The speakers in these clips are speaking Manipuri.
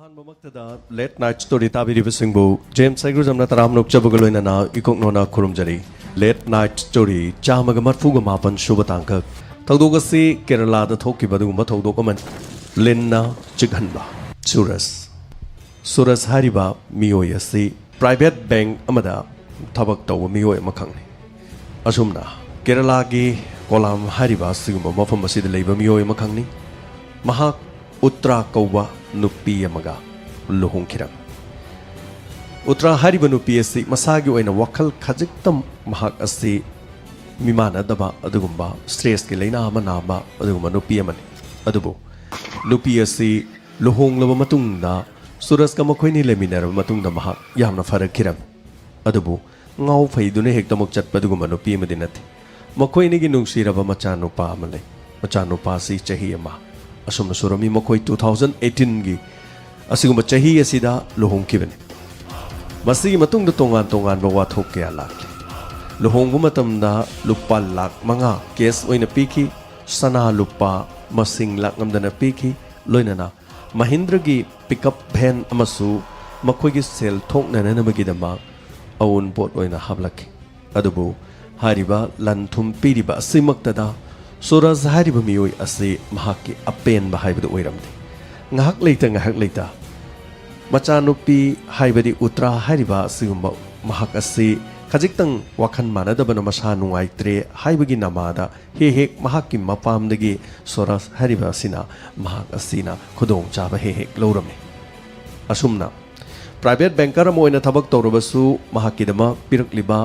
ꯑꯍꯥꯟꯕꯃꯛꯇꯗ ꯂꯦꯠ ꯅꯥꯏꯠ ꯁ꯭ꯇꯣꯔꯤ ꯇꯥꯕꯤꯔꯤꯕꯁꯤꯡꯕꯨ ꯖꯦꯝꯁ ꯁꯩꯒ꯭ꯔꯨꯖꯝꯅ ꯇꯔꯥꯝ ꯅꯣꯛꯆꯕꯒ ꯂꯣꯏꯅꯅ ꯏꯀꯣꯛꯅꯣꯅ ꯈꯨꯔꯨꯝꯖꯔꯤ ꯂꯦꯠ ꯅꯥꯏꯠ ꯁ꯭ꯇꯣꯔꯤ ꯆꯥꯝꯃꯒ ꯃꯔꯐꯨꯒ ꯃꯥꯄꯟ ꯁꯨꯕ ꯇꯥꯡꯀꯛ ꯊꯧꯗꯣꯛ ꯑꯁꯤ ꯀꯦꯔꯂꯥꯗ ꯊꯣꯛꯈꯤꯕ ꯑꯗꯨꯒꯨꯝꯕ ꯊꯧꯗꯣꯛ ꯑꯃꯅꯤ ꯂꯤꯟꯅ ꯆꯤꯛꯍꯟꯕ ꯁꯨꯔꯁ ꯍꯥꯏꯔꯤꯕ ꯃꯤꯑꯣꯏ ꯑꯁꯤ ꯄ꯭ꯔꯥꯏꯚꯦꯠ ꯕꯦꯡꯛ ꯑꯃꯗ ꯊꯕꯛ ꯇꯧꯕ ꯃꯤꯑꯣꯏ ꯑꯃꯈꯛꯅꯤ ꯑꯁꯨꯝꯅ ꯀꯦꯔꯂꯥꯒꯤ ꯀꯣꯂꯥꯝ ꯍꯥꯏꯔꯤꯕ ꯑꯁꯤꯒꯨꯝꯕ ꯃꯐꯝ ꯑꯁꯤꯗ ꯂꯩꯕ ꯃꯤꯑꯣꯏ ꯑꯃꯈꯛꯅꯤ ꯃꯍꯥꯛ ꯎꯠꯇ꯭ꯔꯥ ꯀꯧꯕ ꯅꯨꯄꯤ ꯑꯃꯒ ꯂꯨꯍꯣꯡꯈꯤꯔꯝꯃꯤ ꯎꯠꯇ꯭ꯔꯥ ꯍꯥꯏꯔꯤꯕ ꯅꯨꯄꯤ ꯑꯁꯤ ꯃꯁꯥꯒꯤ ꯑꯣꯏꯅ ꯋꯥꯈꯜ ꯈꯖꯤꯛꯇꯪ ꯃꯍꯥꯛ ꯑꯁꯤ ꯃꯤꯃꯥꯟꯅꯗꯕ ꯑꯗꯨꯒꯨꯝꯕ ꯁ꯭ꯇ꯭ꯔꯦꯁꯀꯤ ꯂꯩꯅꯥ ꯑꯃ ꯅꯥꯕ ꯑꯗꯨꯒꯨꯝꯕ ꯅꯨꯄꯤ ꯑꯃꯅꯤ ꯑꯗꯨꯕꯨ ꯅꯨꯄꯤ ꯑꯁꯤ ꯂꯨꯍꯣꯡꯂꯕ ꯃꯇꯨꯡꯗ ꯁꯨꯔꯁꯀ ꯃꯈꯣꯏꯅꯤ ꯂꯩꯃꯤꯟꯅꯔꯕ ꯃꯇꯨꯡꯗ ꯃꯍꯥꯛ ꯌꯥꯝꯅ ꯐꯔꯛꯈꯤꯔꯝꯃꯤ ꯑꯗꯨꯕꯨ ꯉꯥꯎ ꯐꯩꯗꯨꯅ ꯍꯦꯛꯇꯃꯛ ꯆꯠꯄ ꯑꯗꯨꯒꯨꯝꯕ ꯅꯨꯄꯤ ꯑꯃꯗꯤ ꯅꯠꯇꯦ ꯃꯈꯣꯏꯅꯤꯒꯤ ꯅꯨꯡꯁꯤꯔꯕ ꯃꯆꯥꯅꯨꯄꯥ ꯑꯃ ꯂꯩ ꯃꯆꯥꯅꯨꯄꯥ ꯑꯁꯤ ꯆꯍꯤ ꯑꯃ ꯑꯁꯨꯝꯅ ꯁꯨꯔꯝꯃꯤ ꯃꯈꯣꯏ 2018ꯒꯤ ꯑꯁꯤꯒꯨꯝꯕ ꯆꯍꯤ ꯑꯁꯤꯗ ꯂꯨꯍꯣꯡꯈꯤꯕꯅꯤ ꯃꯁꯤꯒꯤ ꯃꯇꯨꯡꯗ ꯇꯣꯉꯥꯟ ꯇꯣꯉꯥꯟꯕ ꯋꯥꯊꯣꯛ ꯀꯌꯥ ꯂꯥꯛꯈꯤ ꯂꯨꯍꯣꯡꯕ ꯃꯇꯝꯗ ꯂꯨꯄꯥ ꯂꯥꯈ 5 ꯀꯦꯁ ꯑꯣꯏꯅ ꯄꯤꯈꯤ ꯁꯅꯥ ꯂꯨꯄꯥ ꯃꯁꯤꯡ ꯂꯥꯛꯉꯝꯗꯅ ꯄꯤꯈꯤ ꯂꯣꯏꯅꯅ ꯃꯍꯤꯟꯗ꯭ꯔꯒꯤ ꯄꯤꯀꯞ ꯚꯦꯟ ꯑꯃꯁꯨ ꯃꯈꯣꯏꯒꯤ ꯁꯦꯜ ꯊꯣꯛꯅꯅꯕꯒꯤꯗꯃꯛ ꯑꯎꯟꯄꯣꯠ ꯑꯣꯏꯅ ꯍꯥꯞꯂꯛꯈꯤ ꯑꯗꯨꯕꯨ ꯍꯥꯏꯔꯤꯕ ꯂꯟ ꯊꯨꯝ ꯄꯤꯔꯤꯕ ꯑꯁꯤꯃꯛꯇꯗ ꯁꯨꯔꯖ ꯍꯥꯏꯔꯤꯕ ꯃꯤꯑꯣꯏ ꯑꯁꯤ ꯃꯍꯥꯛꯀꯤ ꯑꯄꯦꯟꯕ ꯍꯥꯏꯕꯗꯨ ꯑꯣꯏꯔꯝꯗꯦ ꯉꯥꯏꯍꯥꯛ ꯂꯩꯇ ꯃꯆꯥꯅꯨꯄꯤ ꯍꯥꯏꯕꯗꯤ ꯎꯠꯇ꯭ꯔꯥ ꯍꯥꯏꯔꯤꯕ ꯑꯁꯤꯒꯨꯝꯕ ꯃꯍꯥꯛ ꯑꯁꯤ ꯈꯖꯤꯛꯇꯪ ꯋꯥꯈꯜ ꯃꯥꯟꯅꯗꯕꯅ ꯃꯁꯥ ꯅꯨꯡꯉꯥꯏꯇ꯭ꯔꯦ ꯍꯥꯏꯕꯒꯤ ꯅꯃꯥꯗ ꯍꯦꯛ ꯃꯍꯥꯛꯀꯤ ꯃꯄꯥꯝꯗꯒꯤ ꯁꯨꯔꯖ ꯍꯥꯏꯔꯤꯕ ꯑꯁꯤꯅ ꯃꯍꯥꯛ ꯑꯁꯤꯅ ꯈꯨꯗꯣꯡꯆꯥꯕ ꯍꯦꯛ ꯂꯧꯔꯝꯃꯤ ꯑꯁꯨꯝꯅ ꯄ꯭ꯔꯥꯏꯚꯦꯠ ꯕꯦꯡꯀꯔ ꯑꯃ ꯑꯣꯏꯅ ꯊꯕꯛ ꯇꯧꯔꯕꯁꯨ ꯃꯍꯥꯛꯀꯤꯗꯃꯛ ꯄꯤꯔꯛꯂꯤꯕ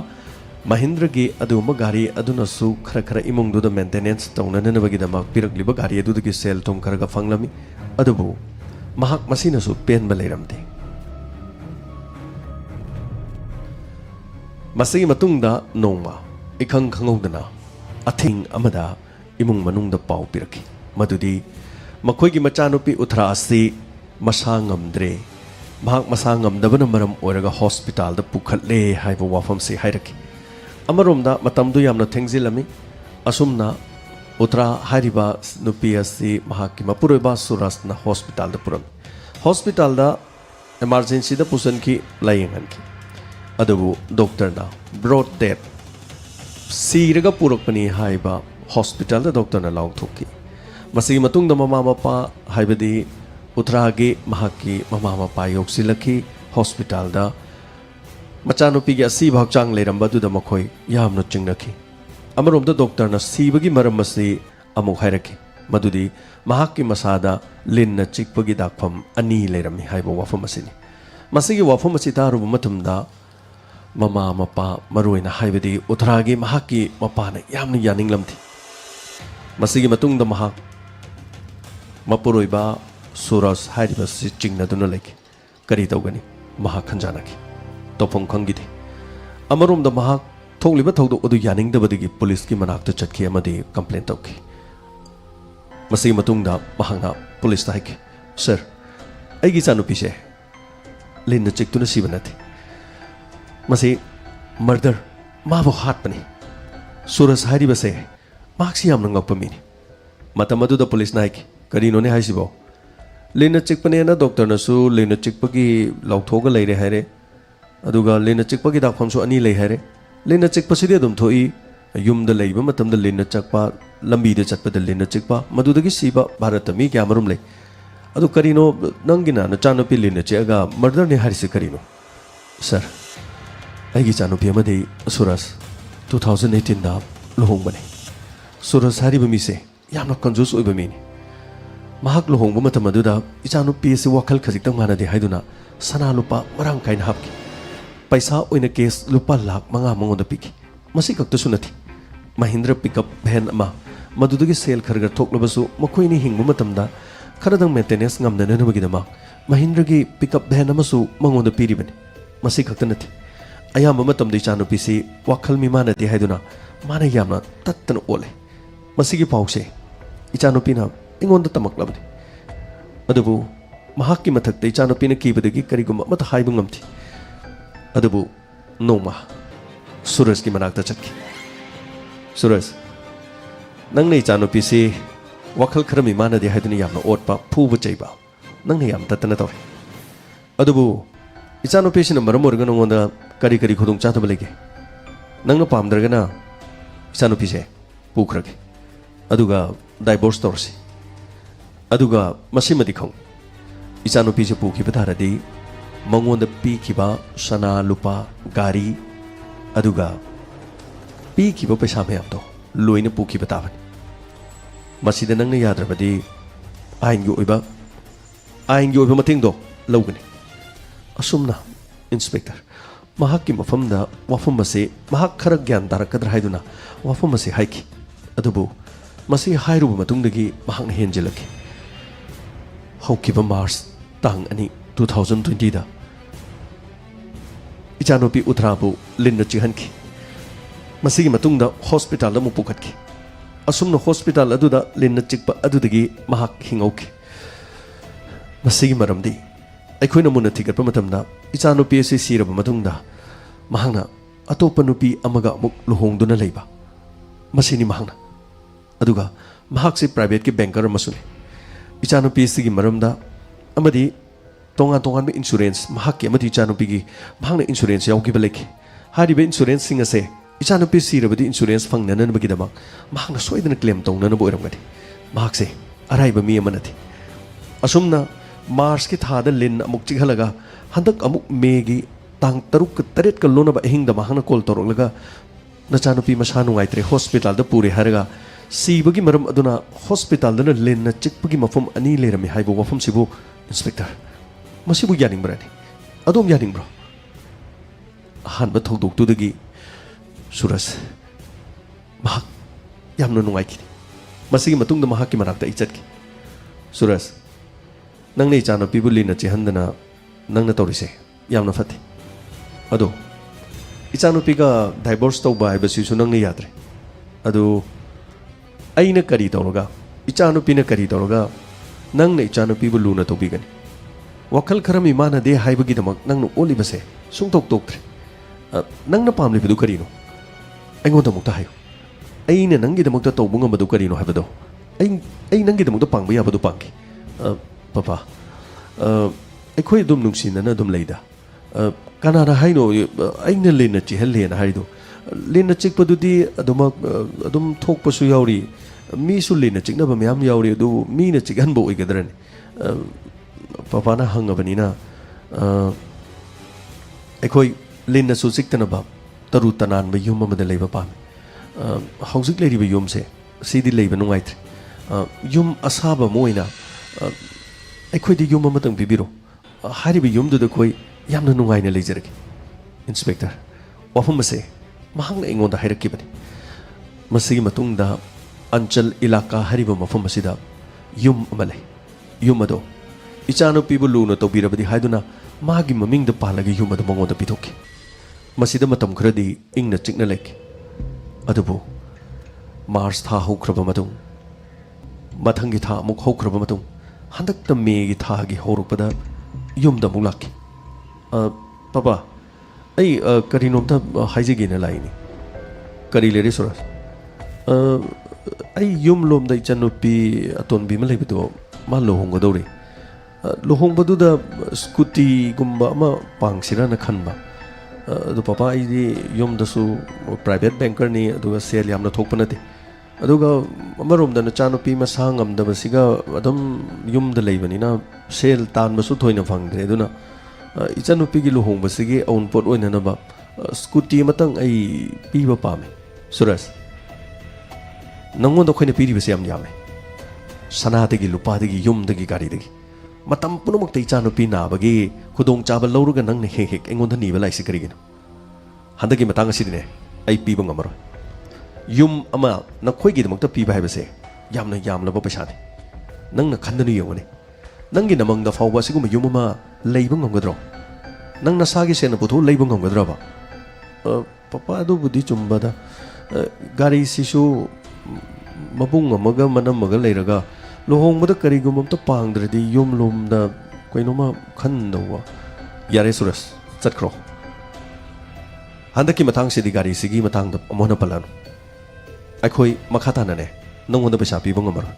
ꯃꯍꯤꯟꯗ꯭ꯔꯒꯤ ꯑꯗꯨꯒꯨꯝꯕ ꯒꯥꯔꯤ ꯑꯗꯨꯅꯁꯨ ꯈꯔ ꯏꯃꯨꯡꯗꯨꯗ ꯃꯦꯟꯇꯦꯅꯦꯟꯁ ꯇꯧꯅꯅꯕꯒꯤꯗꯃꯛ ꯄꯤꯔꯛꯂꯤꯕ ꯒꯥꯔꯤ ꯑꯗꯨꯗꯒꯤ ꯁꯦꯜ ꯊꯨꯝ ꯈꯔ ꯐꯪꯂꯝꯃꯤ ꯑꯗꯨꯕꯨ ꯃꯍꯥꯛ ꯃꯁꯤꯅꯁꯨ ꯄꯦꯟꯕ ꯂꯩꯔꯝꯗꯦ ꯃꯁꯤꯒꯤ ꯃꯇꯨꯡꯗ ꯅꯣꯡꯃ ꯏꯈꯪ ꯈꯪꯍꯧꯗꯅ ꯑꯊꯤꯡ ꯑꯃꯗ ꯏꯃꯨꯡ ꯃꯅꯨꯡꯗ ꯄꯥꯎ ꯄꯤꯔꯛꯈꯤ ꯃꯗꯨꯗꯤ ꯃꯈꯣꯏꯒꯤ ꯃꯆꯥꯅꯨꯄꯤ ꯎꯠꯇ꯭ꯔꯥ ꯑꯁꯤ ꯃꯁꯥ ꯉꯝꯗ꯭ꯔꯦ ꯃꯍꯥꯛ ꯃꯁꯥ ꯉꯝꯗꯕꯅ ꯃꯔꯝ ꯑꯣꯏꯔꯒ ꯍꯣꯁꯄꯤꯇꯥꯜꯗ ꯄꯨꯈꯠꯂꯦ ꯍꯥꯏꯕ ꯋꯥꯐꯝꯁꯤ ꯍꯥꯏꯔꯛꯈꯤ ꯑꯃꯔꯣꯝꯗ ꯃꯇꯝꯗꯨ ꯌꯥꯝꯅ ꯊꯦꯡꯖꯤꯜꯂꯝꯃꯤ ꯑꯁꯨꯝꯅ ꯎꯠꯇ꯭ꯔꯥ ꯍꯥꯏꯔꯤꯕ ꯅꯨꯄꯤ ꯑꯁꯤ ꯃꯍꯥꯛꯀꯤ ꯃꯄꯨꯔꯣꯏꯕ ꯁꯨꯔꯖꯅ ꯍꯣꯁꯄꯤꯇꯥꯜꯗ ꯄꯨꯔꯝꯃꯤ ꯍꯣꯁꯄꯤꯇꯥꯜꯗ ꯑꯦꯃꯥꯔꯖꯦꯟꯁꯤꯗ ꯄꯨꯁꯤꯟꯈꯤ ꯂꯥꯌꯦꯡꯍꯟꯈꯤ ꯑꯗꯨꯕꯨ ꯗꯣꯛꯇꯔꯅ ꯕ꯭ꯔꯣꯗ ꯗꯦꯠ ꯁꯤꯔꯒ ꯄꯨꯔꯛꯄꯅꯤ ꯍꯥꯏꯕ ꯍꯣꯁꯄꯤꯇꯥꯜꯗ ꯗꯣꯛꯇꯔꯅ ꯂꯥꯎꯊꯣꯛꯈꯤ ꯃꯁꯤꯒꯤ ꯃꯇꯨꯡꯗ ꯃꯃꯥ ꯃꯄꯥ ꯍꯥꯏꯕꯗꯤ ꯎꯠꯇ꯭ꯔꯥꯒꯤ ꯃꯍꯥꯛꯀꯤ ꯃꯃꯥ ꯃꯄꯥ ꯌꯧꯁꯤꯜꯂꯛꯈꯤ ꯍꯣꯁꯄꯤꯇꯥꯜꯗ ꯃꯆꯥꯅꯨꯄꯤꯒꯤ ꯑꯁꯤꯕ ꯍꯛꯆꯥꯡ ꯂꯩꯔꯝꯕ ꯑꯗꯨꯗ ꯃꯈꯣꯏ ꯌꯥꯝꯅ ꯆꯤꯡꯅꯈꯤ ꯑꯃꯔꯣꯝꯗ ꯗꯣꯛꯇꯔꯅ ꯁꯤꯕꯒꯤ ꯃꯔꯝ ꯑꯁꯤ ꯑꯃꯨꯛ ꯍꯥꯏꯔꯛꯈꯤ ꯃꯗꯨꯗꯤ ꯃꯍꯥꯛꯀꯤ ꯃꯁꯥꯗ ꯂꯤꯟꯅ ꯆꯤꯛꯄꯒꯤ ꯗꯥꯛꯐꯝ 2 ꯂꯩꯔꯝꯃꯤ ꯍꯥꯏꯕ ꯋꯥꯐꯝ ꯑꯁꯤꯅꯤ ꯃꯁꯤꯒꯤ ꯋꯥꯐꯝ ꯑꯁꯤ ꯇꯥꯔꯨꯕ ꯃꯇꯝꯗ ꯃꯃꯥ ꯃꯄꯥ ꯃꯔꯨꯑꯣꯏꯅ ꯍꯥꯏꯕꯗꯤ ꯎꯠꯇ꯭ꯔꯥꯒꯤ ꯃꯍꯥꯛꯀꯤ ꯃꯄꯥꯅ ꯌꯥꯝꯅ ꯌꯥꯅꯤꯡꯂꯝꯗꯦ ꯃꯁꯤꯒꯤ ꯃꯇꯨꯡꯗ ꯃꯍꯥꯛ ꯃꯄꯨꯔꯣꯏꯕ ꯁꯨꯔꯖ ꯍꯥꯏꯔꯤꯕꯁꯤ ꯆꯤꯡꯅꯗꯨꯅ ꯂꯩꯈꯤ ꯀꯔꯤ ꯇꯧꯒꯅꯤ ꯃꯍꯥꯛ ꯈꯟꯖꯥꯟꯅꯈꯤ ꯇꯧꯐꯝ ꯈꯪꯈꯤꯗꯦ ꯑꯃꯔꯣꯝꯗ ꯃꯍꯥꯛ ꯊꯣꯛꯂꯤꯕ ꯊꯧꯗꯣꯛ ꯑꯗꯨ ꯌꯥꯅꯤꯡꯗꯕꯗꯒꯤ ꯄꯨꯂꯤꯁꯀꯤ ꯃꯅꯥꯛꯇ ꯆꯠꯈꯤ ꯑꯃꯗꯤ ꯀꯝꯄ꯭ꯂꯦꯟ ꯇꯧꯈꯤ ꯃꯁꯤꯒꯤ ꯃꯇꯨꯡꯗ ꯃꯍꯥꯛꯅ ꯄꯨꯂꯤꯁꯇ ꯍꯥꯏꯈꯤ ꯁꯔ ꯑꯩꯒꯤ ꯏꯆꯥꯅꯨꯄꯤꯁꯦ ꯂꯤꯟꯅ ꯆꯤꯛꯇꯨꯅ ꯁꯤꯕ ꯅꯠꯇꯦ ꯃꯁꯤ ꯃꯔꯗꯔ ꯃꯥꯕꯨ ꯍꯥꯠꯄꯅꯤ ꯁꯨꯔꯖ ꯍꯥꯏꯔꯤꯕꯁꯦ ꯃꯍꯥꯛꯁꯤ ꯌꯥꯝꯅ ꯉꯛꯄ ꯃꯤꯅꯤ ꯃꯇꯝ ꯑꯗꯨꯗ ꯄꯨꯂꯤꯁꯅ ꯍꯥꯏꯈꯤ ꯀꯔꯤꯅꯣꯅꯦ ꯍꯥꯏꯁꯤꯕꯣ ꯂꯤꯟꯅ ꯆꯤꯛꯄꯅꯦꯅ ꯗꯣꯛꯇꯔꯅꯁꯨ ꯂꯤꯟꯅ ꯆꯤꯛꯄꯒꯤ ꯂꯥꯎꯊꯣꯛꯑꯒ ꯂꯩꯔꯦ ꯍꯥꯏꯔꯦ ꯑꯗꯨꯒ ꯂꯤꯟꯅ ꯆꯤꯛꯄꯒꯤ ꯗꯥꯛꯐꯝꯁꯨ 2 ꯂꯩ ꯍꯥꯏꯔꯦ ꯂꯤꯟꯅ ꯆꯤꯛꯄꯁꯤꯗꯤ ꯑꯗꯨꯝ ꯊꯣꯛꯏ ꯌꯨꯝꯗ ꯂꯩꯕ ꯃꯇꯝꯗ ꯂꯤꯟꯅ ꯆꯛꯄ ꯂꯝꯕꯤꯗ ꯆꯠꯄꯗ ꯂꯤꯟꯅ ꯆꯤꯛꯄ ꯃꯗꯨꯗꯒꯤ ꯁꯤꯕ ꯚꯥꯔꯠꯇ ꯃꯤ ꯀꯌꯥ ꯃꯔꯨꯝ ꯂꯩ ꯑꯗꯨ ꯀꯔꯤꯅꯣ ꯅꯪꯒꯤꯅ ꯅꯆꯥꯅꯨꯄꯤ ꯂꯤꯟꯅ ꯆꯤꯛꯑꯒ ꯃꯔꯗꯔꯅꯤ ꯍꯥꯏꯔꯤꯁꯤ ꯀꯔꯤꯅꯣ ꯁꯔ ꯑꯩꯒꯤ ꯏꯆꯥꯅꯨꯄꯤ ꯑꯃꯗꯤ ꯁꯨꯔꯖ 2018ꯗ ꯂꯨꯍꯣꯡꯕꯅꯤ ꯁꯨꯔꯖ ꯍꯥꯏꯔꯤꯕ ꯃꯤꯁꯦ ꯌꯥꯝꯅ ꯀꯟꯖꯨꯁ ꯑꯣꯏꯕ ꯃꯤꯅꯤ ꯃꯍꯥꯛ ꯂꯨꯍꯣꯡꯕ ꯃꯇꯝ ꯑꯗꯨꯗ ꯏꯆꯥꯅꯨꯄꯤ ꯑꯁꯤ ꯋꯥꯈꯜ ꯈꯖꯤꯛꯇꯪ ꯃꯥꯟꯅꯗꯦ ꯍꯥꯏꯗꯨꯅ ꯁꯅꯥ ꯂꯨꯄꯥ ꯃꯔꯥꯡ ꯀꯥꯏꯅ ꯍꯥꯞꯈꯤ ꯄꯩꯁꯥ ꯑꯣꯏꯅ ꯀꯦꯁ ꯂꯨꯄꯥ ꯂꯥꯈ 5 ꯃꯉꯣꯟꯗ ꯄꯤꯈꯤ ꯃꯁꯤ ꯈꯛꯇꯁꯨ ꯅꯠꯇꯦ ꯃꯍꯤꯟꯗ꯭ꯔ ꯄꯤꯀꯞ ꯚꯦꯟ ꯑꯃ ꯃꯗꯨꯗꯒꯤ ꯁꯦꯜ ꯈꯔ ꯊꯣꯛꯂꯕꯁꯨ ꯃꯈꯣꯏꯅꯤ ꯍꯤꯡꯕ ꯃꯇꯝꯗ ꯈꯔꯗꯪ ꯃꯦꯟꯇꯦꯅꯦꯟꯁ ꯉꯝꯅꯅꯕꯒꯤꯗꯃꯛ ꯃꯍꯤꯟꯗ꯭ꯔꯒꯤ ꯄꯤꯀꯞ ꯚꯦꯟ ꯑꯃꯁꯨ ꯃꯉꯣꯟꯗ ꯄꯤꯔꯤꯕꯅꯤ ꯃꯁꯤ ꯈꯛꯇ ꯅꯠꯇꯦ ꯑꯌꯥꯝꯕ ꯃꯇꯝꯗ ꯏꯆꯥꯅꯨꯄꯤꯁꯤ ꯋꯥꯈꯜ ꯃꯤꯃꯥꯟꯅꯗꯦ ꯍꯥꯏꯗꯨꯅ ꯃꯥꯅ ꯌꯥꯝꯅ ꯇꯠꯇꯅ ꯑꯣꯠꯂꯦ ꯃꯁꯤꯒꯤ ꯄꯥꯎꯁꯦ ꯏꯆꯥꯅꯨꯄꯤꯅ ꯑꯩꯉꯣꯟꯗ ꯇꯝꯃꯛꯂꯕꯅꯤ ꯑꯗꯨꯕꯨ ꯃꯍꯥꯛꯀꯤ ꯃꯊꯛꯇ ꯏꯆꯥꯅꯨꯄꯤꯅ ꯀꯤꯕꯗꯒꯤ ꯀꯔꯤꯒꯨꯝꯕ ꯑꯃꯠꯇ ꯍꯥꯏꯕ ꯉꯝꯗꯦ ꯑꯗꯨꯕꯨ ꯅꯣꯡꯃ ꯁꯨꯔꯖꯀꯤ ꯃꯅꯥꯛꯇ ꯆꯠꯈꯤ ꯁꯨꯔꯖ ꯅꯪꯅ ꯏꯆꯥꯅꯨꯄꯤꯁꯤ ꯋꯥꯈꯜ ꯈꯔ ꯃꯤꯃꯥꯟꯅꯗꯦ ꯍꯥꯏꯗꯨꯅ ꯌꯥꯝꯅ ꯑꯣꯠꯄ ꯐꯨꯕ ꯆꯩꯕ ꯅꯪꯅ ꯌꯥꯝ ꯇꯠꯇꯅ ꯇꯧꯔꯦ अदुबु इचानुपीसिना मरम ओरगा नंगोंदा करी करी खुदुंग चाथब लेगे नंगना पामद्रगना इचानुपीसे पुखरगे अदुगा डाइवोर्स तौरसी अदुगा मसिमदि खंग इचानुपीसे पुखिबा तारदि मंगोंदा पीखिबा सना लुपा गारी अदुगा पीखिबा पैसा मयामदो लोइना पुखिबा ताबनि मसिदा नंगना याद्रबदि आइनगी ओइबा मतेंगदो लौगनि असुमना इंस्पेक्टर महाकी मफमदा वफम असे महाक खर ज्ञान तारकद्र हाइदुना वफम असे हाइकी अदुबु मसी हाइरुबा मतुंगदगी महाकना हेंजिलकी हौकिबा मार्च तांग अनि 2020 दा इचानुपी उथराबु लिन्ना चिहनकी मसीगी मतुंगदा हॉस्पिटल अमु पुखतकी असुमना हॉस्पिटल अदुदा लिन्ना चिकपा अदुदगी महाक हिंगौकी मसीगी मरमदी अखोइना मुन्ना थिगतपा मतमदा इचानुपी असे सिरबा मतुंगदा महांगना अतोपा नुपी अमगा अमुक लुहोंगदुना लेबा मसीनी महांगना अदुगा महाकसे प्राइवेट के बैंकर अमसुने इचानुपी सिगी मरमदा अमदी तोंगा तोंगान में इंश्योरेंस महाकी अमदी इचानुपी की महांगना इंश्योरेंस याउगिबा लेखि हारिबे इंश्योरेंस सिंग असे इचानुपी सिरबदी इंश्योरेंस फंगननबगीदमक महांगना सोइदना क्लेम तौननबो ओइरमगदि महाकसे अराइबा मी अमनथि असुमना मार्च की थाद लिन अमुक चिघलगा हंदक अमुक मेगी तांग तरुक तरेट का लोनब अहिंग द महांगना कॉल तौरलगा नचानुपी मसा नुंगाइत्रे हॉस्पिटल द पुरे हारगा सीबगी मरम अदुना हॉस्पिटल दना लिन चिकपगी मफम अनि लेरमी हाइबो वफम सिबु इंस्पेक्टर मसिबु यानिंगब्रानि अदोम यानिंगब्रो अहानबा थौदोक्तुदगी सुरस महाक यामना नुंगाइखिनि मसिगी मतुंगदा महाकी मनाक्ता इचतकी सुरस नंगने इचानुपीबु लिना चिहंदना नंगना तौरिसे यामना फते अदो इचानुपीगा डाइवोर्स तौबा हाइबसिसु नंगने याद्रे अदो अइना करी तौरगा इचानुपीना करी तौरगा नंगने इचानुपीबु लुना तौबिगनि वखल खरमी मानदे हाइबगिदमक नंगनो ओलिबसे सुंतोक तोक्त्रे नंगना पामलिबदु करिनो अइंगोंदमुक्ता हायो अइना नंगिदमुक्ता तौबु ngambadu करिनो हाइबदो अइ नंगिदमुक्ता पांगबा याबदु पांगी पापा अखोई दुम नुंगसिनना दुम लेदा कनाना हाइनो अइना लेना चिहलेना हाइदो लेना चिकपदुदी अदुम थोकपसु याउरी मीसु लेना चिकनबा मयाम याउरी अदु मीना चिकहनबो ओइगदरनि पापाना हंगबनिना अखोई लेना सु चिकतनबा तरु तनानबा युम अमदा लेबा पामे हौजिक लेरिबा युमसे सिदि लेबा नुंगाइत्रे युम असाबा मोइना अखोइदि युम अमतंग पिबिरो हारिबि युमदुदा खोइ यामना नुंगाइना लेजरगे इंस्पेक्टर वफम असे महांगना इंगोंदा हाइरक्किबनि मसिगी मतुंगदा अंचल इलाका हारिबा मफम असिदा युम अमले युम अदो इचानुपीबु लुना तौबिरबदि हाइदुना मागी ममिंगदा पालगे युम अदो मंगोंदा पिथोक्की मसिदा मतम खरदि इंगना चिकना लेक्की अदुबु मार्च था हौख्रबा मतुंग मथंगी था अमुक हौख्रबा मतुंग हंदक मेगी थागी हौरुपदा युमदा अमुक लाक्की पापा अई करीनोमता हाइजेगेना लाइनी करी लेरे सुरस अई युम लोमदा इचानुपी अतोनबी मा लेबदो मा लोहोंगदौरे लोहोंबदुदा स्कूटी गुम्बा अमा पांगसिराना खनबा अदु पापा अईदि युमदसु प्राइवेट बैंकर नि अदुगा सेल यामना थोकपा नते अदुगा अमरोमदा नचानुपी मसा ngamdabasiga adum yumda leibani na sel tanbasu thoina phangdre aduna ichanupi gi luhongbasigi own pot oina na ba scooty matang ai piba pame suras nangonda khoina piri base yam yame sanade gi lupa de gi yum de gi gari de gi matam punomak te ichanupi na bagi khudong chaba lawruga nang ne he he engonda ni ba laisi karigino handagi matang asidine ai piba ngamaro yum अमा नखोइगी दमक्ता पीबा हाइबसे यामना यामलबा पैसाने नंगना खंदनु यंगने नंगी नमंगदा फावबा सिगुम युम अमा लेइबा ngamgadro नंग नसागी सेना पुथो लेइबा ngamgadraba पपा अदु बुद्धि चुम्बादा गाड़ी सिसु मबुंग अमगा मनमगा लेरगा लोहोंगबदा करिगुममता पांगद्रदि युम लोमदा कोइनोमा खंदवा यारे सुरस चटख्रो हंदकी मथांग सिदि गाड़ी सिगी मथांगदा अमोना पलानु अखोई मखातानने नंगोंदा पैसा पीबा ngamaro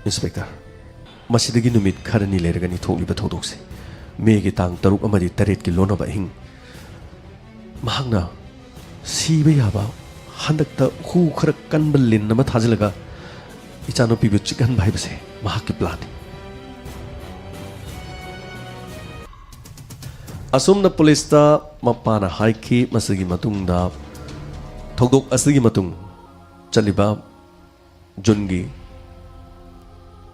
इंस्पेक्टर ꯃꯁꯤꯗꯒꯤ ꯅꯨꯃꯤꯠ ꯈꯔꯅꯤ ꯂꯩꯔꯒꯅꯤ ꯊꯣꯛꯂꯤꯕ ꯊꯧꯗꯣꯛꯁꯦ ꯃꯦꯒꯤ ꯇꯥꯡ 6 ꯑꯃꯗꯤ 8ꯒꯤ ꯂꯣꯟꯅꯕ ꯑꯍꯤꯡ ꯃꯍꯥꯛꯅ ꯁꯤꯕ ꯌꯥꯕ ꯍꯟꯗꯛꯇ ꯍꯨ ꯈꯔ ꯀꯟꯕ ꯂꯤꯟ ꯑꯃ ꯊꯥꯖꯤꯜꯂꯒ ꯏꯆꯥꯅꯨꯄꯤꯕꯨ ꯆꯤꯛꯍꯟꯕ ꯍꯥꯏꯕꯁꯦ ꯃꯍꯥꯛꯀꯤ ꯄ꯭ꯂꯥꯟꯅꯤ ꯑꯁꯨꯝꯅ ꯄꯨꯂꯤꯁꯇ ꯃꯄꯥꯅ ꯍꯥꯏꯈꯤ ꯃꯁꯤꯒꯤ ꯃꯇꯨꯡꯗ ꯊꯧꯗꯣꯛ ꯑꯁꯤꯒꯤ ꯃꯇꯨꯡ ꯆꯠꯂꯤꯕ ꯖꯨꯟꯒꯤ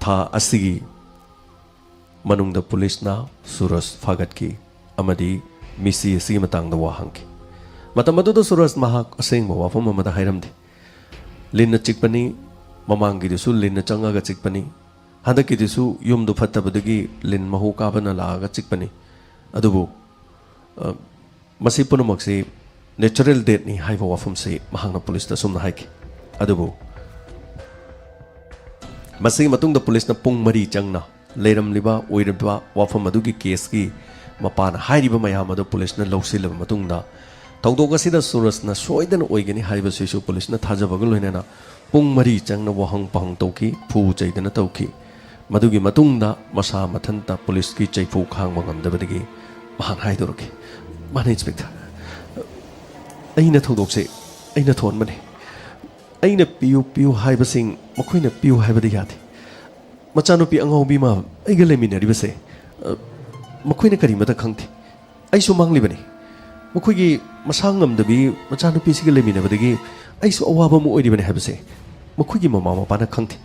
ꯊꯥ ꯑꯁꯤꯒꯤ ꯃꯅꯨꯡꯗ ꯄꯨꯂꯤꯁꯅ ꯁꯨꯔꯖ ꯐꯥꯒꯠꯈꯤ ꯑꯃꯗꯤ ꯃꯤꯁꯤ ꯑꯁꯤꯒꯤ ꯃꯇꯥꯡꯗ ꯋꯥ ꯍꯪꯈꯤ ꯃꯇꯝ ꯑꯗꯨꯗ ꯁꯨꯔꯖ ꯃꯍꯥꯛ ꯑꯁꯦꯡꯕ ꯋꯥꯐꯝ ꯑꯃꯗ ꯍꯥꯏꯔꯝꯗꯦ ꯂꯤꯟꯅ ꯆꯤꯛꯄꯅꯤ ꯃꯃꯥꯡꯒꯤꯗꯨꯁꯨ ꯂꯤꯟꯅ ꯆꯪꯉꯒ ꯆꯤꯛꯄꯅꯤ ꯍꯟꯗꯛꯀꯤꯗꯨꯁꯨ ꯌꯨꯝꯗꯨ ꯐꯠꯇꯕꯗꯒꯤ ꯂꯤꯟ ꯃꯍꯨ ꯀꯥꯕꯅ ꯂꯥꯛꯑꯒ ꯆꯤꯛꯄꯅꯤ ꯑꯗꯨꯕꯨ ꯃꯁꯤ ꯄꯨꯝꯅꯃꯛꯁꯤ ꯅꯦꯆꯔꯦꯜ ꯗꯦꯠꯅꯤ ꯍꯥꯏꯕ ꯋꯥꯐꯝꯁꯤ ꯃꯍꯥꯛꯅ ꯄꯨꯂꯤꯁꯇ ꯁꯨꯝꯅ ꯍꯥꯏꯈꯤ ꯑꯗꯨꯕꯨ ꯃꯁꯤꯒꯤ ꯃꯇꯨꯡꯗ ꯄꯨꯂꯤꯁꯅ ꯄꯨꯡ 3 ꯆꯪꯅ ꯂꯩꯔꯝꯂꯤꯕ ꯑꯣꯏꯔꯤꯕ ꯋꯥꯐꯝ ꯑꯗꯨꯒꯤ ꯀꯦꯁꯀꯤ ꯃꯄꯥꯅ ꯍꯥꯏꯔꯤꯕ ꯃꯌꯥꯝ ꯑꯗꯨ ꯄꯨꯂꯤꯁꯅ ꯂꯧꯁꯤꯜꯂꯕ ꯃꯇꯨꯡꯗ ꯊꯧꯗꯣꯛ ꯑꯁꯤꯗ ꯁꯨꯔꯖꯅ ꯁꯣꯏꯗꯅ ꯑꯣꯏꯒꯅꯤ ꯍꯥꯏꯕꯁꯤꯁꯨ ꯄꯨꯂꯤꯁꯅ ꯊꯥꯖꯕꯒ ꯂꯣꯏꯅꯅ ꯄꯨꯡ 3 ꯆꯪꯅ ꯋꯥꯍꯪ ꯄꯥꯎꯍꯪ ꯇꯧꯈꯤ ꯐꯨ ꯆꯩꯗꯅ ꯇꯧꯈꯤ ꯃꯗꯨꯒꯤ ꯃꯇꯨꯡꯗ ꯃꯁꯥ ꯃꯊꯟꯇ ꯄꯨꯂꯤꯁꯀꯤ ꯆꯩꯐꯨ ꯈꯥꯡꯕ ꯉꯝꯗꯕꯗꯒꯤ ꯃꯍꯥꯛ ꯍꯥꯏꯗꯣꯔꯛꯈꯤ ꯃꯥꯅ ꯏꯟꯁꯄꯦꯛꯇꯔ ꯑꯩꯅ ꯊꯧꯗꯣꯛꯁꯦ ꯑꯩꯅ ꯊꯣꯛꯍꯟꯕꯅꯤ ꯑꯩꯅ ꯄꯤꯌꯨ ꯍꯥꯏꯕꯁꯤꯡ ꯃꯈꯣꯏꯅ ꯄꯤꯌꯨ ꯍꯥꯏꯕꯗꯤ ꯌꯥꯗꯦ ꯃꯆꯥꯅꯨꯄꯤ ꯑꯉꯥꯎꯕꯤ ꯑꯃ ꯑꯩꯒ ꯂꯩꯃꯤꯟꯅꯔꯤꯕꯁꯦ ꯃꯈꯣꯏꯅ ꯀꯔꯤꯃꯇ ꯈꯪꯗꯦ ꯑꯩꯁꯨ ꯃꯥꯡꯂꯤꯕꯅꯤ ꯃꯈꯣꯏꯒꯤ ꯃꯁꯥ ꯉꯝꯗꯕꯤ ꯃꯆꯥꯅꯨꯄꯤꯁꯤꯒ ꯂꯩꯃꯤꯟꯅꯕꯗꯒꯤ ꯑꯩꯁꯨ ꯑꯋꯥꯕ ꯑꯃ ꯑꯣꯏꯔꯤꯕꯅꯤ ꯍꯥꯏꯕꯁꯦ ꯃꯈꯣꯏꯒꯤ ꯃꯃꯥ ꯃꯄꯥꯅ ꯈꯪꯗꯦ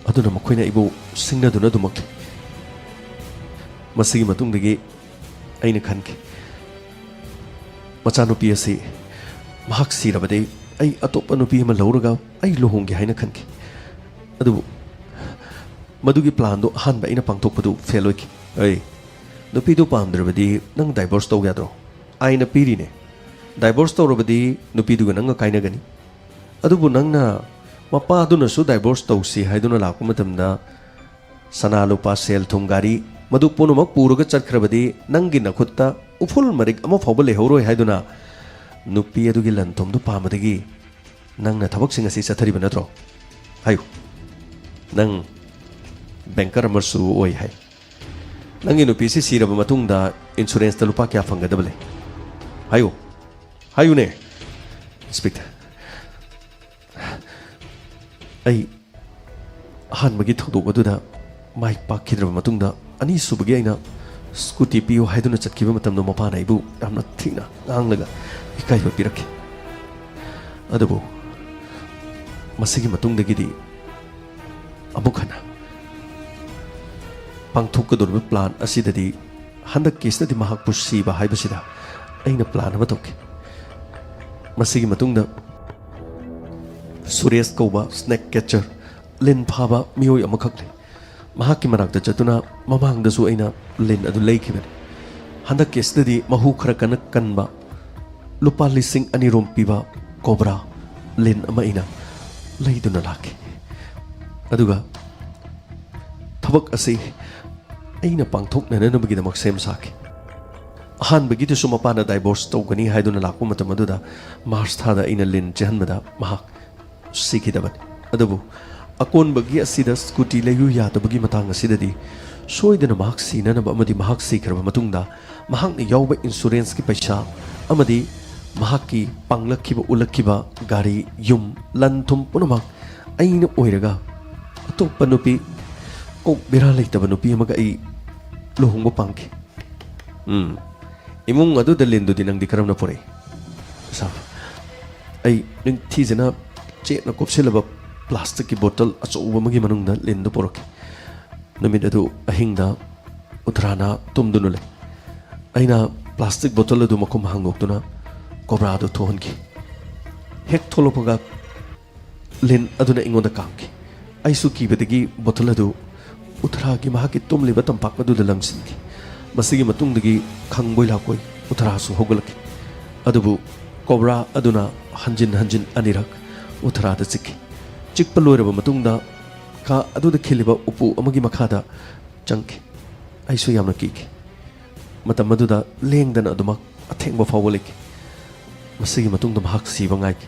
ꯑꯗꯨꯅ ꯃꯈꯣꯏꯅ ꯑꯩꯕꯨ ꯁꯤꯡꯅꯗꯨꯅ ꯑꯗꯨꯃꯛ ꯃꯁꯤꯒꯤ ꯃꯇꯨꯡꯗꯒꯤ ꯑꯩꯅ ꯈꯟꯈꯤ ꯃꯆꯥꯅꯨꯄꯤ ꯑꯁꯤ ꯃꯍꯥꯛ ꯁꯤꯔꯕꯗꯤ ꯑꯩ ꯑꯇꯣꯞꯄ ꯅꯨꯄꯤ ꯑꯃ ꯂꯧꯔꯒ ꯑꯩ ꯂꯨꯍꯣꯡꯒꯦ ꯍꯥꯏꯅ ꯈꯟꯈꯤ ꯑꯗꯨꯕꯨ ꯃꯗꯨꯒꯤ ꯄ꯭ꯂꯥꯟꯗꯣ ꯑꯍꯥꯟꯕ ꯑꯩꯅ ꯄꯥꯡꯊꯣꯛꯄꯗꯨ ꯐꯦꯜ ꯑꯣꯏꯈꯤ ꯑꯩ ꯅꯨꯄꯤꯗꯨ ꯄꯥꯝꯗ꯭ꯔꯕꯗꯤ ꯅꯪ ꯗꯥꯏꯚꯣꯔꯁ ꯇꯧ ꯌꯥꯗ꯭ꯔꯣ ꯑꯩꯅ ꯄꯤꯔꯤꯅꯦ ꯗꯥꯏꯚꯣꯔꯁ ꯇꯧꯔꯕꯗꯤ ꯅꯨꯄꯤꯗꯨꯒ ꯅꯪꯒ ꯀꯥꯏꯅꯒꯅꯤ ꯑꯗꯨꯕꯨ ꯅꯪꯅ ꯃꯄꯥꯗꯨꯅꯁꯨ ꯗꯥꯏꯚꯣꯔꯁ ꯇꯧꯁꯤ ꯍꯥꯏꯗꯨꯅ ꯂꯥꯛꯄ ꯃꯇꯝꯗ ꯁꯅꯥ ꯂꯨꯄꯥ ꯁꯦꯜ ꯊꯨꯝ ꯒꯥꯔꯤ ꯃꯗꯨ ꯄꯨꯝꯅꯃꯛ ꯄꯨꯔꯒ ꯆꯠꯈ꯭ꯔꯕꯗꯤ ꯅꯪꯒꯤ ꯅꯈꯨꯠꯇ ꯎꯐꯨꯜ ꯃꯔꯤꯛ ꯑꯃ ꯐꯥꯎꯕ ꯂꯩꯍꯧꯔꯣꯏ ꯍꯥꯏꯗꯨꯅ ꯅꯨꯄꯤ ꯑꯗꯨꯒꯤ ꯂꯟ ꯊꯨꯝꯗꯨ ꯄꯥꯝꯕꯗꯒꯤ ꯅꯪꯅ ꯊꯕꯛꯁꯤꯡ ꯑꯁꯤ ꯆꯠꯊꯔꯤꯕ ꯅꯠꯇ꯭ꯔꯣ ꯍꯥꯏꯌꯨ ꯅꯪ ꯕꯦꯡꯀꯔ ꯑꯃꯁꯨ ꯑꯣꯏ ꯍꯥꯏ ꯅꯪꯒꯤ ꯅꯨꯄꯤꯁꯤ ꯁꯤꯔꯕ ꯃꯇꯨꯡꯗ ꯏꯟꯁꯨꯔꯦꯟꯁꯇ ꯂꯨꯄꯥ ꯀꯌꯥ ꯐꯪꯒꯗꯕ ꯂꯩ ꯍꯥꯏꯌꯨ ꯍꯥꯏꯌꯨꯅꯦ ꯏꯟꯁꯄꯦꯛꯇꯔ ꯑꯩ ꯑꯍꯥꯟꯕꯒꯤ ꯊꯧꯗꯣꯛ ꯑꯗꯨꯗ ꯃꯥꯏ ꯄꯥꯛꯈꯤꯗ꯭ꯔꯕ ꯃꯇꯨꯡꯗ ꯑꯅꯤꯁꯨꯕꯒꯤ ꯑꯩꯅ स्कूटी पियो हाइदुना चटखिबा मतमनो मपाना इबु यामना थिना nganglगा इकाइबा पिरखे अदबो मसिगी मतुंगदगिदि अमुखना पांगथोकदोरबा प्लान असिददि हंदक केसदि महाकपु सीबा हाइबसिदा अइना प्लान अमा तौके मसिगी मतुंगदा सुरेश कौबा स्नेक कैचर लिन फाबा मियोय अमखकले महाकी मनाक्ता चतुना ममांगदसु अइना लिन अदु लेखिबने हंदक केसदि महु खरा कनक कनबा लुपा लिसिंग अनि रोम पिबा कोबरा लिन अमा इना लेदुना लाके अदुगा थबक असि अइना पांगथोकननबगिदमक सेम साके अहानबगिदसु मपाना डाइवोर्स तौगनी हाइदुना लाकु मतम अदुदा मार्च थादा अइना लिन चहनबदा महाक सिखिदबने अदुबु अकोनबगी असिदा स्कूटी लेयु यादबगी मतंग असिददि सोइदना महाक सिननब अमदि महाक सिखरब मतुंगदा महाकनि यावबा इंश्योरेंस की पैसा अमदि महाकी पांगलखिबा उलखिबा गाड़ी युम लनथुम पुनमक अइना ओइरगा अतोप्पा नुपी कोक बेरा लेतबा नुपी अमगा अइ लुहुंगबा पांगखि इमुंग अदुदा लिंदुदि नंगदि करमना पुरे सा अइ निं थिजना चेना कोपसिलबा प्लास्टिक की बोतल अचौबा मगी मनुंगदा लिंदु पोरके नमित अदु अहिंगदा उतराना तुमदुनु ले अइना प्लास्टिक बोतल अदु मखुम हांगोक्तुना कोबरा अदु थोहनकी हेक थोलोपगा लिन अदुना इंगोंदा कांगकी अइसु कीबदगी बोतल अदु उतरागी महाकी तुमलिबा तंपाक अदुदा लंगसिनकी मसिगी मतुंगदगी खंगबोय लाकोय उतरासु होगलकी अदुबु कोबरा अदुना हंजिन हंजिन अनिरक उतरादा चिक्की चिक्पा लोइरबा मतुंगदा का अदुदा खिलिबा उपु अमगी मखादा चंकी अइसु यामना कीकी मतम अदुदा लेंगदना अदुमक अथेंगबा फावलेकी मसिगी मतुंगदा महाक सीबा ngaiki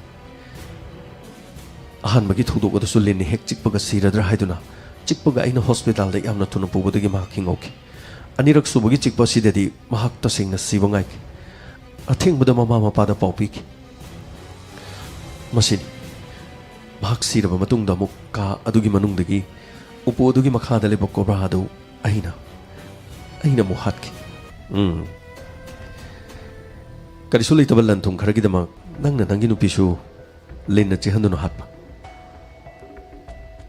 अहानबगी थौदोक अदुसु लेनि हेक चिक्पगा सिरद्रा हाइदुना चिकपगा अइना हॉस्पिटल दे यामना थुना पुबदगी मा खिंगोकी अनिरक सुबगी चिकपा सिददी महाक तसिंगना सिबंगाई अथिंगबदा ममा मपादा पाउपीकी मसिनी महाक सिरबा मतुंगदा मुक का अदुगी मनुंगदगी उपो अदुगी मखादा लेबा कोब्रादो अइना मुहातकी करिसु लेतबा लंथुम खरगिदमा नंगना नंगी नुपिसु लेना चिहंदुनो हातपा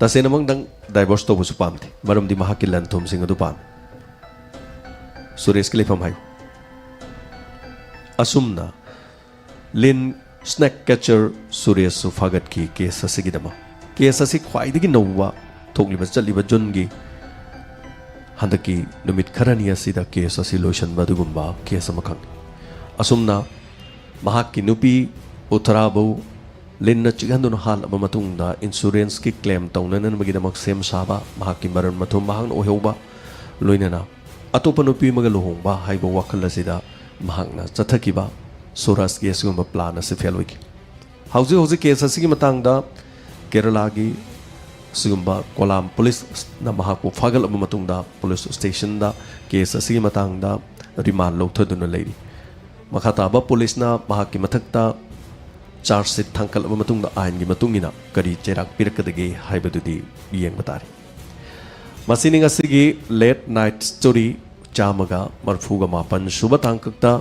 तसेनमंग दंग डाइवोर्स तोबसु पामते मरमदि महाकी लंथुम सिंग अदु पाम सुरेश के लेफम हाय असुमना लिन स्नैक कैचर सुरेश सुफागत की केस असिगिदमा केस असि ख्वाइदगी नौवा थोगलिबा चलिबा जुनगी हंदकी नुमित खरनी असिदा केस असि लोइसनबा दुगुंबा केस अमखंग असुमना महाकी नुपी उतराबो लिन्ना चिगंदुन हाल अबा मतुंगदा इंश्योरेंस की क्लेम तौनननबगिदमक सेम साबा महाकी मरन मथुम महांग ओहेउबा लोइनना अतोपा नुपी मगा लुहोंगबा हाइबा वाखल असिदा महांगना चथकिबा सोरास केस गुंबा प्लान असे फेल होइकी हौजे केस असिगी मतंगदा केरला की सिगुंबा कोलाम पुलिस ना महाको फागल अबा मतुंगदा पुलिस स्टेशन दा केस असिगी मतंगदा रिमांड लौथदुना लेरी मखाताबा पुलिस ना महाकी मथक्ता चार्जशीट थांकल अबा मतुंगदा आइन की मतुंगिना करी चेराक पिरकदगे हाइबदुदी येंगबा तारी मसिनिंग असिगी लेट नाइट स्टोरी चामगा मरफुगा मापन सुबह तांकक्ता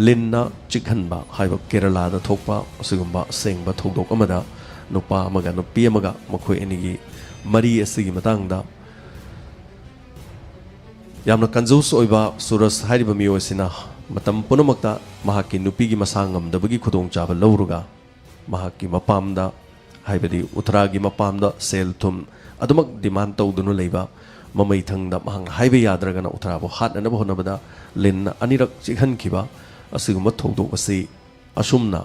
लिन्ना चिकहनबा हाइबा केरला दा थोकपा असिगुंबा सेंगबा थोकदोक अमदा नुपा अमगा नुपी अमगा मखोय एनिगी मरी असिगी मतंगदा यामना कंजूस ओइबा सुरस हाइरिबा मियोसिना मतम पुनमक्ता महाकी नुपीगी मसांगमदबगी खुदोंग चाबा लौरुगा महाकी मपामदा हाइबदी उत्तरागी मपामदा सेल थुम अदुमक डिमांड तौदुनु लेबा ममई थंगदा महांग हाइबे याद्रगना उत्तराबो हातनबो होनबदा लिन्ना अनिरक चिखनखिबा असिगुम थौदोक असि असुमना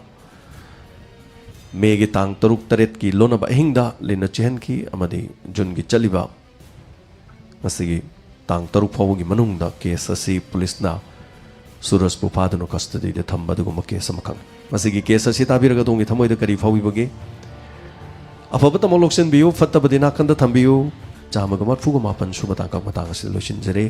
मेगी तांग तरुक तरेत की लोनबा अहिंगदा लिन्ना चिहनखी अमदी जुनगी चलिबा असिगी तांग तरुक फावगी मनुंगदा केस असि पुलिसना सुरस पुफादनो कस्टडी दे थंबदुगुम केस अमखंग मसिगी केस असि ताबिरगा दोंगी थमोइदा करी फाविबगे अफबत मोलोक्सन बियो फत्तबदि नाकंदा थंबियो चामगा मरफुगा मापन सुबह तांकक मतंग असि लोइसिनजरे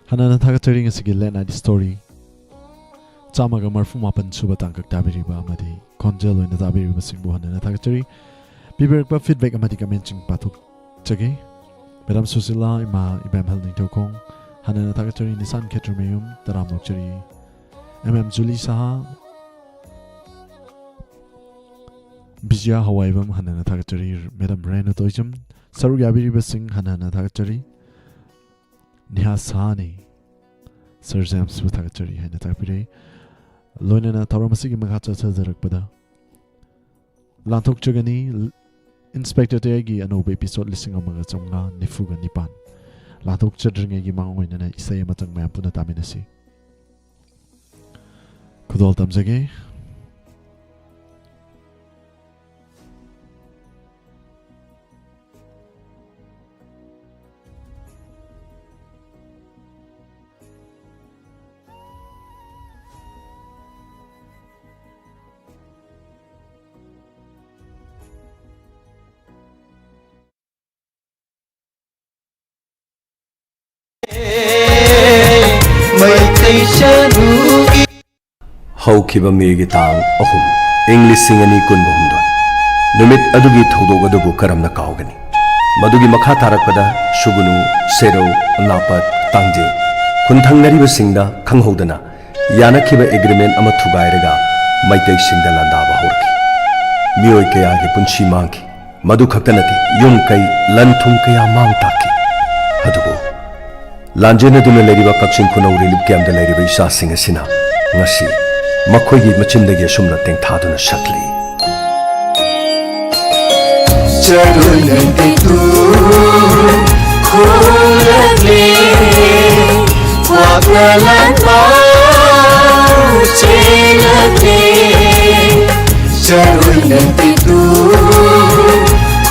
Hanana Thakatari ngasigi lena di story Chamaga marfu mapan suba tangkak tabiriba amadi konjel oina tabiriba singbu Hanana Thakatari biberkba feedback amadi kamenching pathuk chage Madam Susila ima ibam halning tokong Hanana Thakatari Nisan Ketrumeyum Taram Lokchari MM Julie Saha Bijya Hawaibam Hanana Thakatari Madam Rena Toijam Sarug Yabiriba Singh Hanana Thakatari Nihasani Sir James Thakatari Hana Tapire Loinana Taramasi Makacha Zarakpada Lantok Chagani Inspector Tegi and Obe episode listening on Magatonga Nifuga Nipan Lantok Chadringi Mangoina Isayamatang Mampuna Taminasi Kudol Tamzage हौखिबा मेगी तांग अहुम इंग्लिश सिंगनी कुनबो हुमदोन नुमित अदुगी थौदोग अदुबु करमना कावगनी मदुगी मखा तारकपदा सुगुनु सेरो नापत तांजे खुनथंगरिबा सिंगदा खंगहौदना यानखिबा एग्रीमेंट अमा थुगाइरगा मैतै सिंगदा लंदाबा हौरखि मियोय कयागी पुंसी मांगखि मदु खक्तनति युम कै लन थुम कया मांग ताखि अदुबु लांजेनदुना लेरिबा कक्सिंग खुनौ रिलिफ कैम्पदा लेरिबा इसासिंग असिना ngasi makhoi gi machin dagi asumna tengthaduna sakli Charulante tu khulagle wakalan mau celagle Charulante tu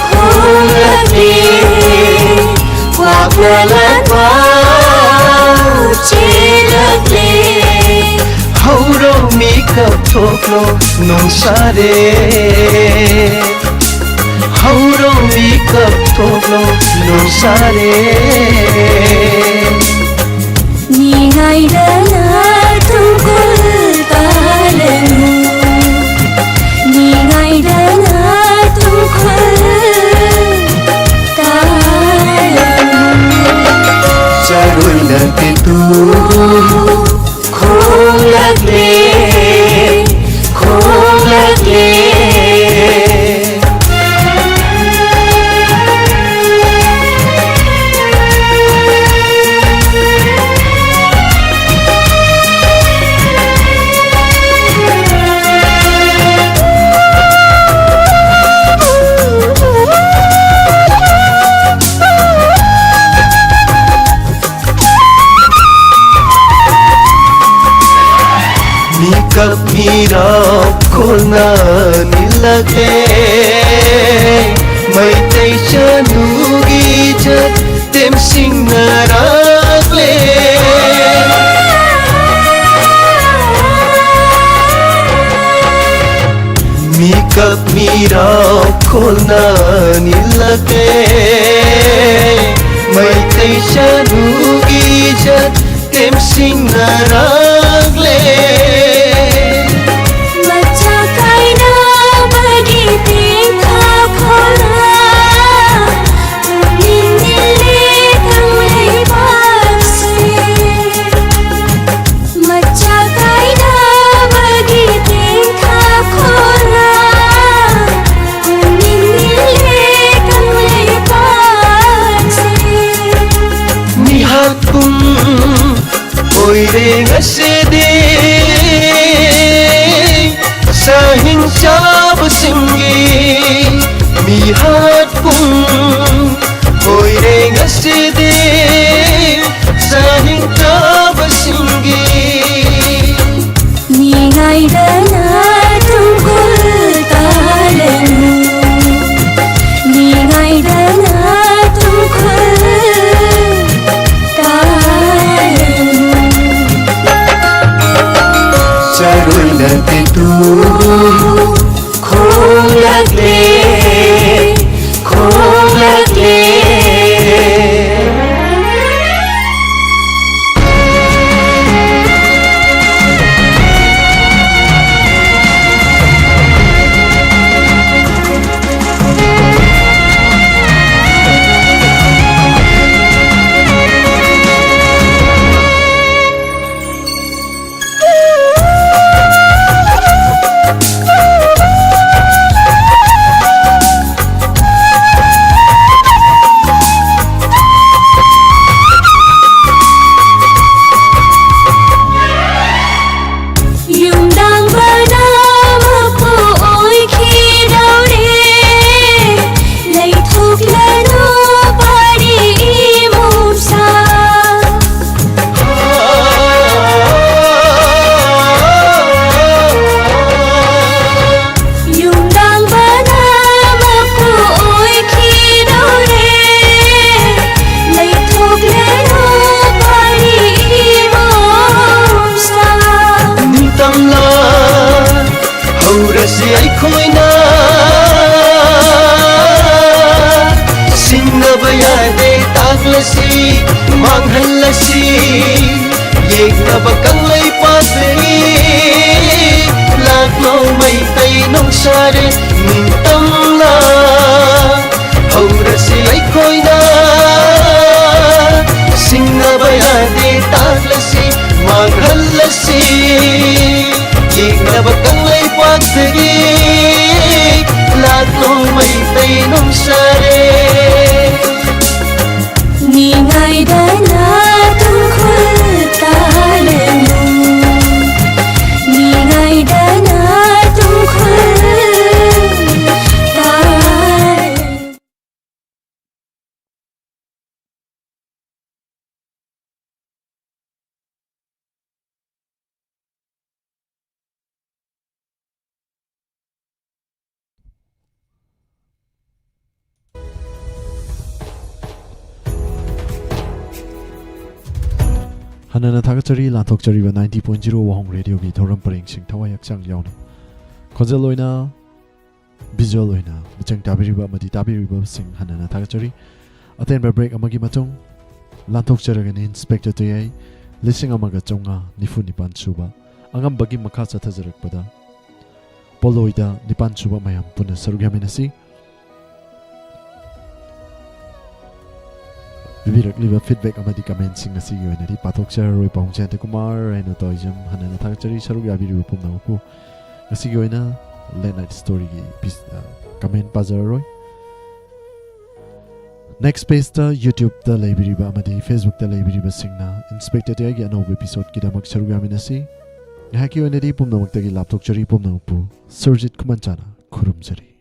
khulagle wakalan mau celagle Hauro mikap thoklo nong sare Hauro mikap thoklo nong sare Ni ngai dana tungkul talemu Ni ngai dana tungkul talemu Charulante tu khulagle khulagle Mikap mirap khulna nilage Maitai chanugi jat tem sing naragle Mikap mirap khulna nilage Maitai chanugi jat tem sing naragle Oireng asede sahing chab singi mihat pung Oireng asede sahing chab singi Ni ngai dana tungkul talemu Ni ngai dana tungkul Charulante tu khulagle khulagle Bakang lay pasay Lag mau may tay nong sare Nintang la Haura sila'y ko'y na Sing na bayade taglasi Maghalasi Yig na bakang lay pasay Lag mau may tay nong sare Ni ngai dana tungkul talemu Ni ngai dana tungkul Hanana Thakachari Lanthokchari 90.0 Wahong Radio gi thoram pareng sing thawai yakchang yauni khonjal loina visual loina michang tabiriba amadi tabiriba sing hanana thakachari aten break amagi matung Lanthokcharaga ni inspector toyai lising amaga chonga nifu nipan suba angam bagi makha chathajarakpada poloida nipan suba mayam puna sarugyaminasi Vivirakliba feedback amadi comment sing asi yoinari Pathokchar roi Pongchante Kumar Reno Toijam Hanana Thakachari sarug yabiru pumna ku asi yoina late night story gi comment pazar roi Next page ta YouTube ta laibiriba amadi Facebook ta laibiriba singna inspector ta gi anov episode ki damak sarug yaminasi yahaki yoinari pumna maktagi Lapthokchari pumna pu Surjit Kumanchana khurumjari